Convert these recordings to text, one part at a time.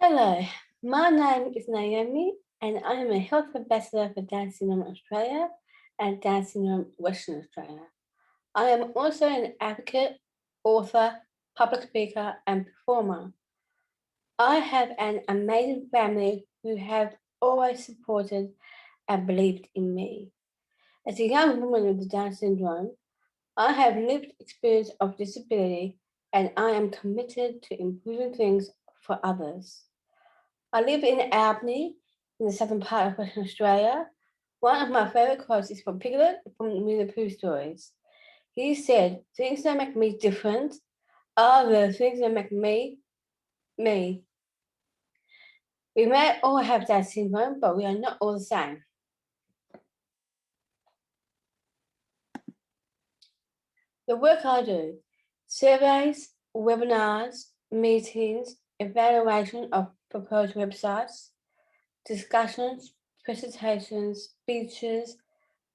Hello, my name is Naomi and I am a health ambassador for Down Syndrome Australia and Down Syndrome Western Australia. I am also an advocate, author, public speaker and performer. I have an amazing family who have always supported and believed in me. As a young woman with Down syndrome, I have lived experience of disability and I am committed to improving things for others. I live in Albany, in the southern part of Western Australia. One of my favourite quotes is from Piglet from the Winnie the Pooh stories. He said, "Things that make me different are the things that make me, me." We may all have Down syndrome, but we are not all the same. The work I do, surveys, webinars, meetings, evaluation of proposed websites, discussions, presentations, speeches,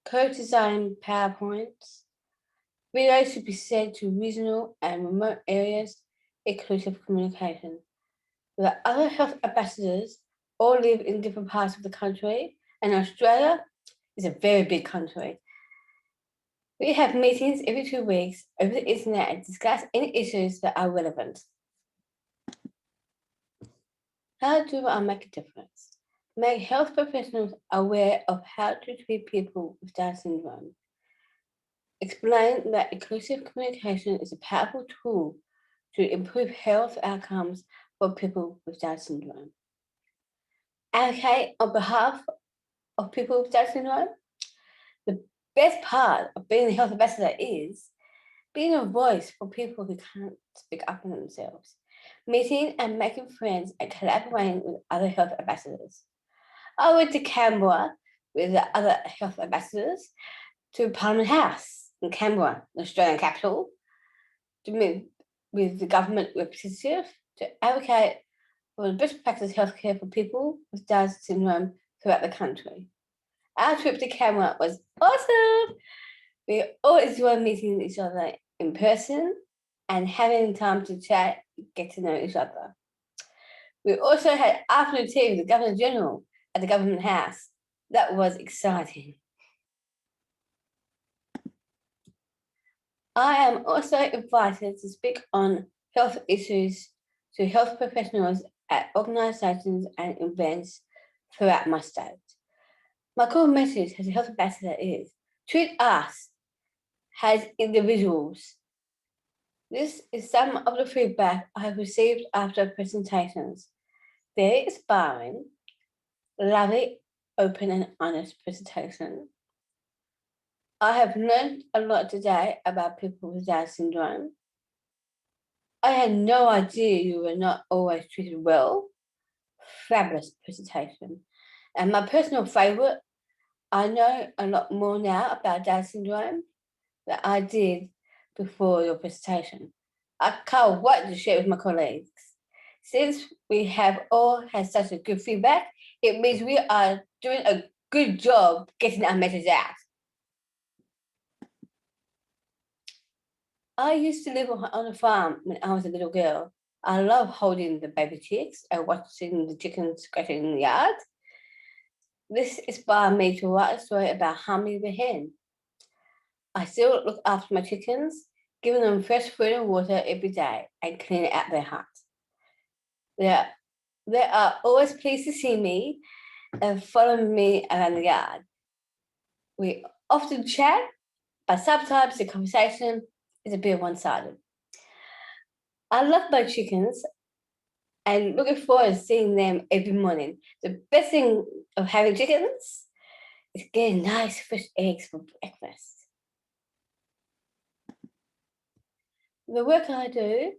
co-design PowerPoints, videos should be sent to regional and remote areas, inclusive communication. The other health ambassadors all live in different parts of the country, and Australia is a very big country. We have meetings every 2 weeks over the internet and discuss any issues that are relevant. How do I make a difference? Make health professionals aware of how to treat people with Down syndrome. Explain that inclusive communication is a powerful tool to improve health outcomes for people with Down syndrome. Advocate on behalf of people with Down syndrome. The best part of being a health ambassador is being a voice for people who can't speak up for themselves, meeting and making friends and collaborating with other health ambassadors. I went to Canberra with the other health ambassadors to Parliament House in Canberra, the Australian capital, to meet with the government representative to advocate for the best practice healthcare for people with Down syndrome throughout the country. Our trip to Canberra was awesome. We all enjoyed meeting each other in person and having time to chat, get to know each other. We also had afternoon tea with the Governor General at the Government House. That was exciting. I am also invited to speak on health issues to health professionals at organisations and events throughout my state. My core message as a health ambassador is treat us as individuals. This is some of the feedback I have received after presentations. Very inspiring, lovely, open and honest presentation. I have learned a lot today about people with Down syndrome. I had no idea you were not always treated well. Fabulous presentation. And my personal favourite, I know a lot more now about Down syndrome than I did before your presentation. I can't wait to share with my colleagues. Since we have all had such a good feedback, it means we are doing a good job getting our message out. I used to live on a farm when I was a little girl. I love holding the baby chicks and watching the chickens scratching in the yard. This inspired me to write a story about Harmony the hen. I still look after my chickens, giving them fresh food and water every day and cleaning out their hut. They are always pleased to see me and follow me around the yard. We often chat, but sometimes the conversation is a bit one-sided. I love my chickens and looking forward to seeing them every morning. The best thing of having chickens is getting nice fresh eggs for breakfast. The work I do,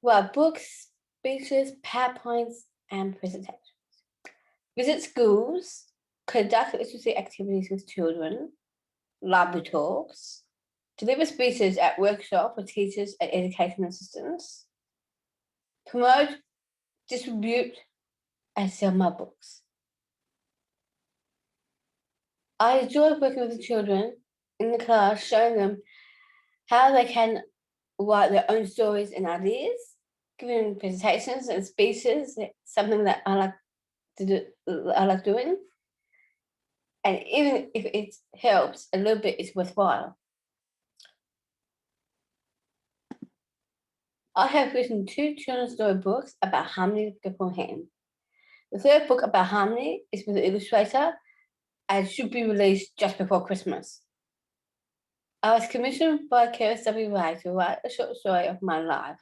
well, books, speeches, PowerPoints, and presentations. Visit schools, conduct literacy activities with children, library talks, deliver speeches at workshops for teachers and education assistants, promote, distribute, and sell my books. I enjoy working with the children in the class, showing them how they can write their own stories and ideas, giving presentations and speeches, something that I like to do. I like doing, and even if it helps a little bit, it's worthwhile. I have written 2 children's story books about harmony beforehand. The third book about harmony is with an illustrator and should be released just before Christmas. I was commissioned by Keris W. Wright to write a short story of my life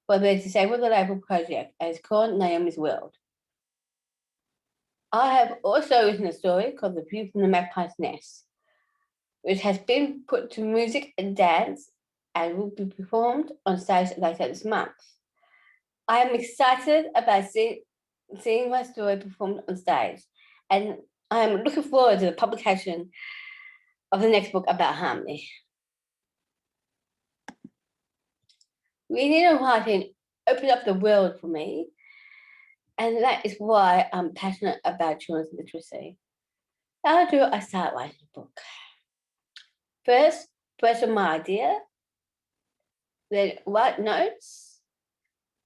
for the Disabled Label project, and it's called Naomi's World. I have also written a story called The View from the Magpie's Nest, which has been put to music and dance and will be performed on stage later this month. I am excited about seeing my story performed on stage, and I am looking forward to the publication of the next book about harmony. Reading and writing opened up the world for me, and that is why I'm passionate about children's literacy. How do I start writing a book? First, brainstorm my idea, then write notes.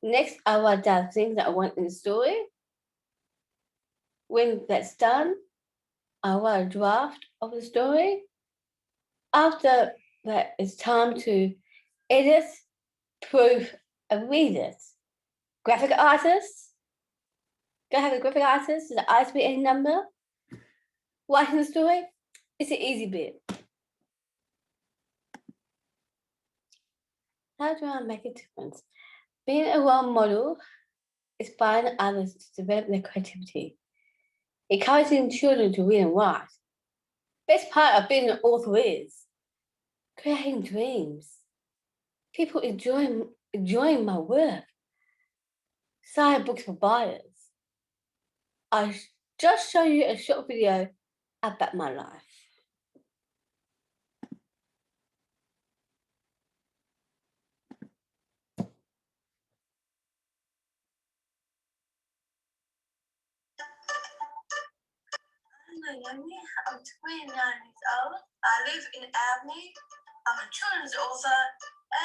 Next, I write down things that I want in the story. When that's done, I write a draft of the story. After that, it's time to edit, proof, and read it. Graphic artists. Go have a graphic artist, the ISBN number. Writing the story is the easy bit. How do I make a difference? Being a role model, inspiring others to develop their creativity, encouraging children to read and write. Best part of being an author is creating dreams. People enjoying my work. Signed books for buyers. I just show you a short video about my life. I'm Naomi. I'm 29 years old. I live in Albany. I'm a children's author,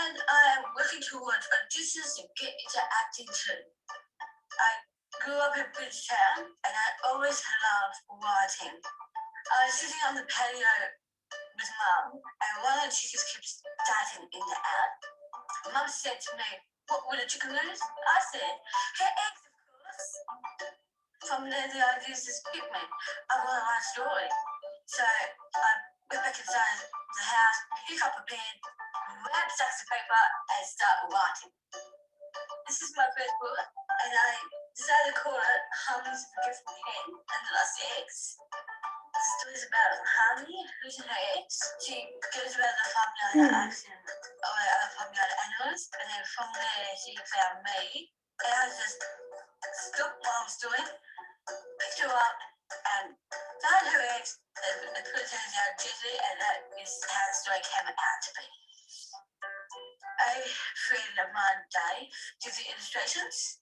and I am working towards auditions to get into acting too. I grew up in Bridgetown, and I always loved writing. I was sitting on the patio with Mum, and one of the chickens kept starting in the ad. Mum said to me, "What would a chicken lose?" I said, "Her eggs, of course." From there, the ideas just hit me. I want to write a story. So I went back inside the house, pick up a pen, grab stacks of paper, and start writing. This is my first book, and I decided to call it Harmony's Gift from Hen and the Lost Eggs. The story is about Harmony losing her eggs. She goes around the farmyard asking other farmyard animals, and then from there she found me. And I just stopped what I was doing, picked her up, and found her eggs and put her down gently, and that is how the story came out to be. A friend of mine, Dave, did the illustrations.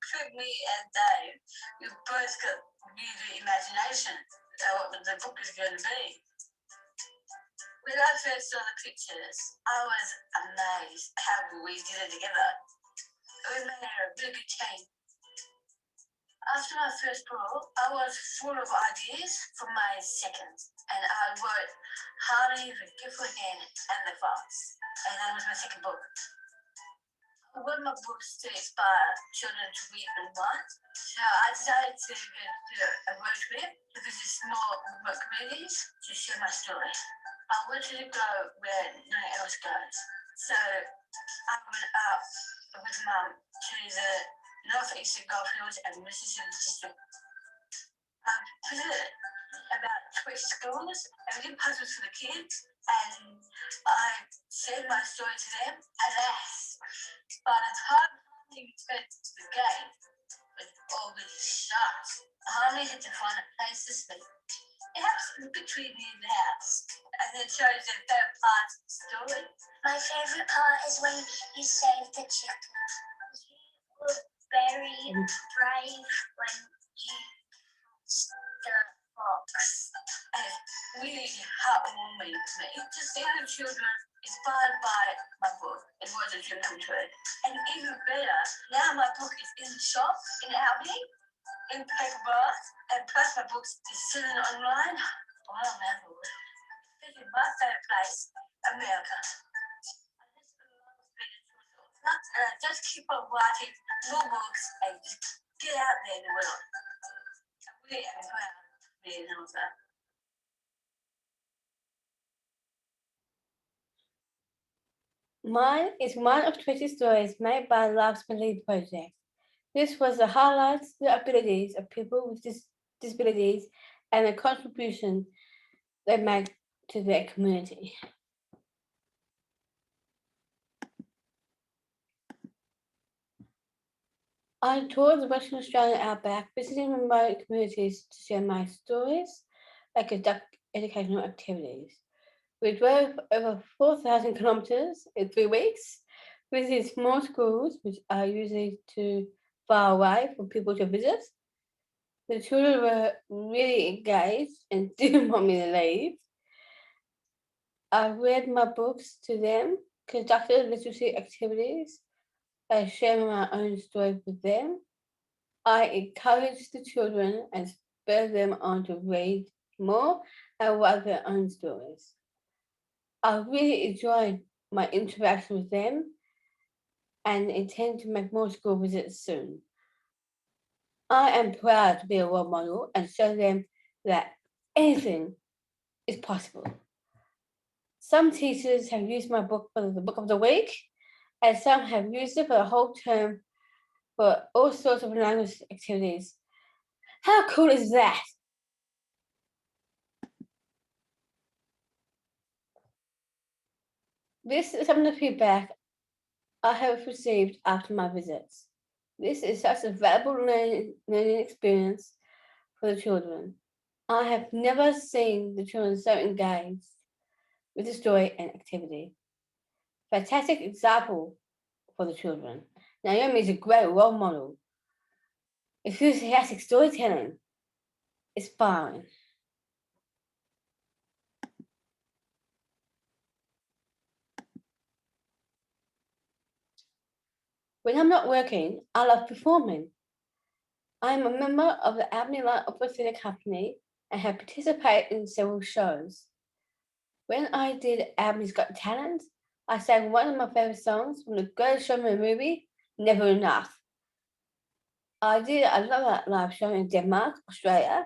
Between me and Dave, we've both got really imagination about what the book is going to be. When I first saw the pictures, I was amazed how we did it together. We made a really good team. After my first book, I was full of ideas for my second, and I wrote Harmony, the Gift for Hen, and the Fox, and that was my second book. I want my books to inspire children to read and write, so I decided to do a road trip to visit small remote communities to share my story. I wanted to go where no one else goes, so I went up with Mum to the northeastern Goldfields and Mississippi district. I visited about 20 schools and did puzzles for the kids, and I shared my story to them. Alas, by the time Harmony returned to the game, it was already shut. Harmony had to find a place to sleep. It happens between me and the house, and it shows the third part of the story. My favourite part is when you save the chicken. You were very brave when you the fox. And really heartwarming to me to see the children inspired by my book. It was a trip to it. And even better, now my book is in the shop in Albany, in paperback, and plus my books is selling online all around the world. This is my favorite place, America. And I just keep on writing more books and just get out there in the world. I really am proud to be an author. Mine is one of 20 stories made by the Lmtlazmة project. This was the highlights the abilities of people with disabilities and the contribution they make to their community. I toured the Western Australian outback, visiting remote communities to share my stories and conduct educational activities. We drove over 4,000 kilometres in 3 weeks, visited small schools, which are usually too far away for people to visit. The children were really engaged and didn't want me to leave. I read my books to them, conducted literacy activities, and shared my own stories with them. I encouraged the children and spurred them on to read more and write their own stories. I really enjoyed my interaction with them and intend to make more school visits soon. I am proud to be a role model and show them that anything is possible. Some teachers have used my book for the book of the week, and some have used it for the whole term for all sorts of language activities. How cool is that? This is some of the feedback I have received after my visits. This is such a valuable learning experience for the children. I have never seen the children so engaged with the story and activity. Fantastic example for the children. Naomi is a great role model. Enthusiastic storytelling. Inspiring. When I'm not working, I love performing. I'm a member of the Albany Opera Theatre Company and have participated in several shows. When I did Albany's Got Talent, I sang one of my favourite songs from the Greatest Showman movie, Never Enough. I did another live show in Denmark, Australia,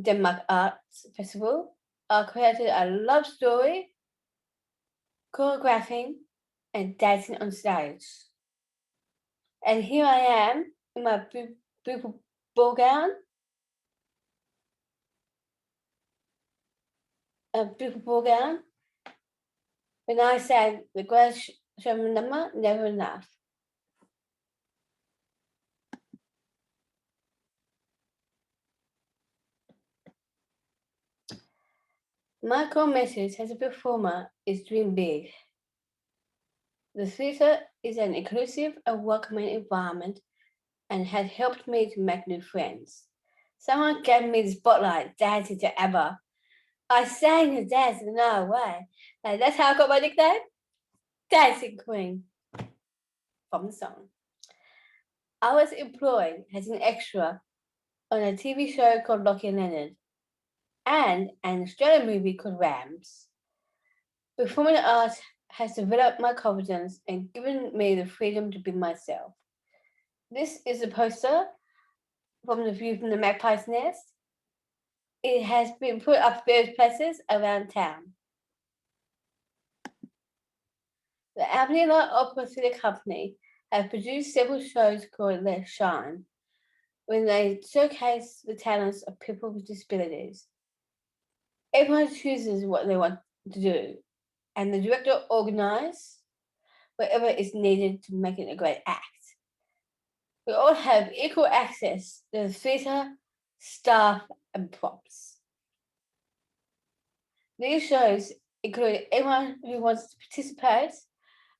Denmark Arts Festival. I created a love story, choreographing, and dancing on stage. And here I am in my beautiful ball gown, when I sang the Greatest Showman number, Never Enough. My core message as a performer is dream big. The theatre is an inclusive and welcoming environment and has helped me to make new friends. Someone gave me the spotlight dancing to ABBA. I sang and danced in another way. And that's how I got my nickname, Dancing Queen, from the song. I was employed as an extra on a TV show called Lockie and Leonard and an Australian movie called Rams. Performing arts has developed my confidence and given me the freedom to be myself. This is a poster from the view from the Magpie's Nest. It has been put up various places around town. The Albany Opera Theatre Company have produced several shows called Let Shine, when they showcase the talents of people with disabilities. Everyone chooses what they want to do, and the director organises whatever is needed to make it a great act. We all have equal access to the theatre, staff, and props. These shows include anyone who wants to participate,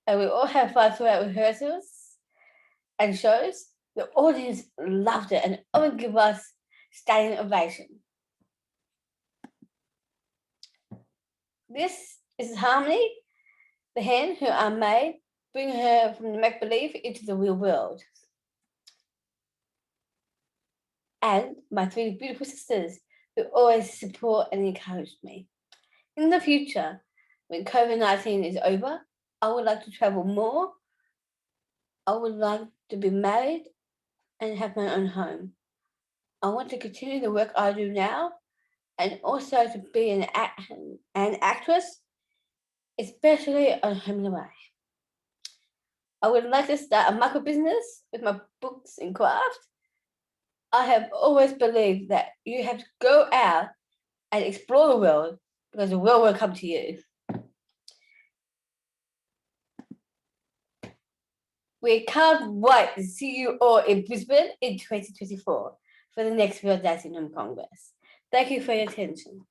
and we all have fun throughout rehearsals and shows. The audience loved it and often give us standing ovation. This is Harmony, the hen who I made, bring her from the make-believe into the real world. And my 3 beautiful sisters who always support and encourage me. In the future, when COVID-19 is over, I would like to travel more. I would like to be married and have my own home. I want to continue the work I do now and also to be an actress, especially on Home and Away. I would like to start a micro business with my books and craft. I have always believed that you have to go out and explore the world because the world will come to you. We can't wait to see you all in Brisbane in 2024 for the next World Dancing Congress. Thank you for your attention.